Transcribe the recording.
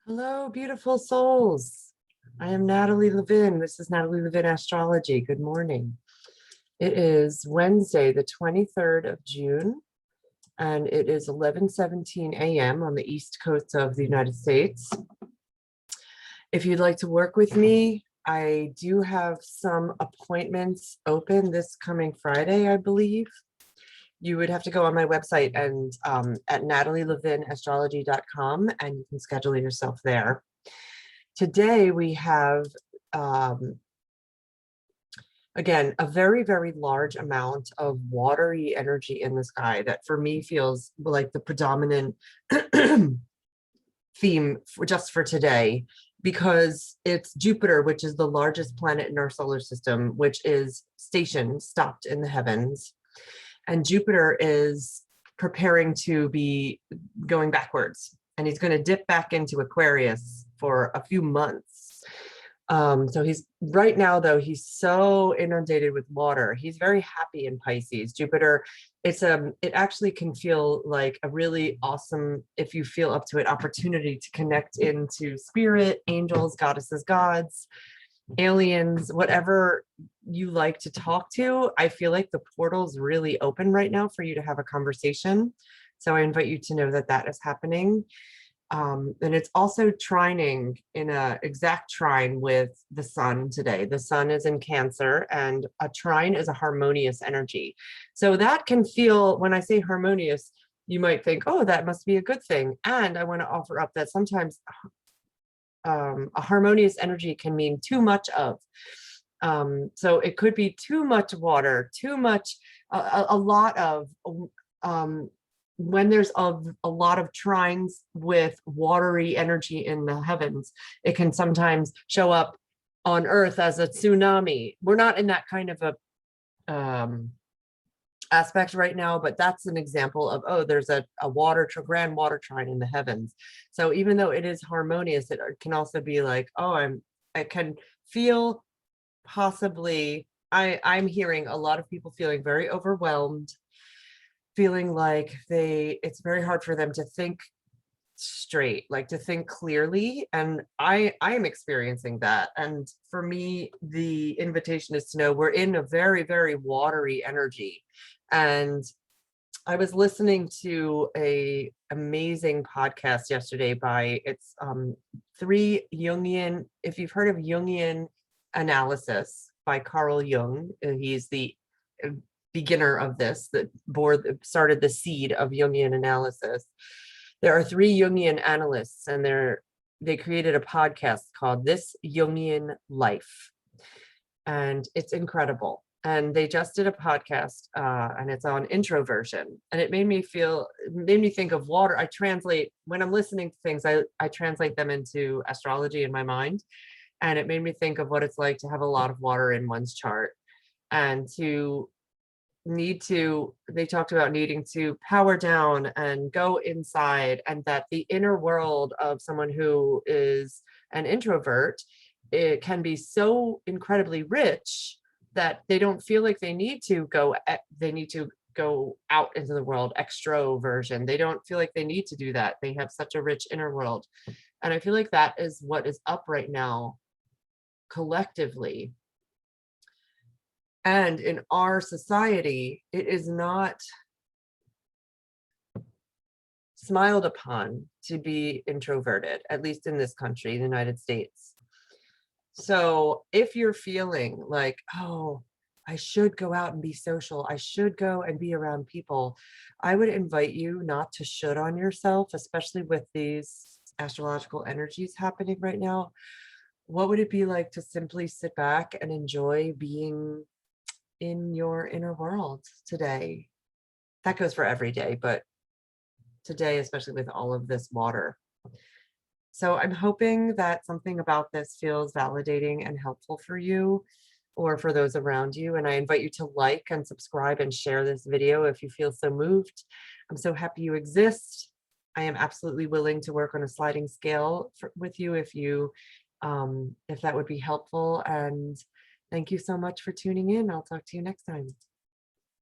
Hello, beautiful souls. I am Natalie Levin. This is Natalie Levin Astrology. Good morning. It is Wednesday, the 23rd of June, and it is 11:17 a.m. on the East Coast of the United States. If you'd like to work with me, I do have some appointments open this coming Friday, I believe. You would have to go on my website and at natalielevinastrology.com, and you can schedule yourself there. Today we have, again, a very, very large amount of watery energy in the sky that for me feels like the predominant theme just for today, because it's Jupiter, which is the largest planet in our solar system, which is stationed, stopped in the heavens. And Jupiter is preparing to be going backwards, and he's going to dip back into Aquarius for a few months. So he's right now, though, he's so inundated with water. He's very happy in Pisces. Jupiter, it actually can feel like a really awesome, if you feel up to it, opportunity to connect into spirit, angels, goddesses, gods, aliens, whatever you like to talk to. I feel like the portal's really open right now for you to have a conversation. So I invite you to know that that is happening. And it's also trining in a exact trine with the sun today. The sun is in Cancer, and a trine is a harmonious energy. So that can feel, when I say harmonious, you might think, oh, that must be a good thing. And I want to offer up that sometimes a harmonious energy can mean too much of. So it could be too much water, too much, a lot of, when there's a lot of trines with watery energy in the heavens, it can sometimes show up on Earth as a tsunami. We're not in that kind of a aspect right now, but that's an example of, oh, there's a grand water trine in the heavens. So even though it is harmonious, it can also be like, oh, I can feel possibly, I'm hearing a lot of people feeling very overwhelmed, feeling like it's very hard for them to think straight, like to think clearly. And I am experiencing that. And for me, the invitation is to know we're in a very, very watery energy. And I was listening to a amazing podcast yesterday by, it's 3 Jungian, if you've heard of Jungian analysis by Carl Jung, he's the beginner of this, that started the seed of Jungian analysis. There are 3 Jungian analysts, and they created a podcast called This Jungian Life, and it's incredible. And they just did a podcast, and it's on introversion, and it made me think of water. I translate, when I'm listening to things, I translate them into astrology in my mind, and it made me think of what it's like to have a lot of water in one's chart, and they talked about needing to power down and go inside, and that the inner world of someone who is an introvert, it can be so incredibly rich that they don't feel like they need to go out into the world, extroversion. They don't feel like they need to do that. They have such a rich inner world. And I feel like that is what is up right now collectively. And in our society, it is not smiled upon to be introverted, at least in this country, the United States. So if you're feeling like, oh, I should go out and be social, I should go and be around people, I would invite you not to should on yourself, especially with these astrological energies happening right now. What would it be like to simply sit back and enjoy being in your inner world today? That goes for every day, but today, especially with all of this water. So I'm hoping that something about this feels validating and helpful for you or for those around you. And I invite you to like and subscribe and share this video if you feel so moved. I'm so happy you exist. I am absolutely willing to work on a sliding scale with you if that would be helpful. And thank you so much for tuning in. I'll talk to you next time.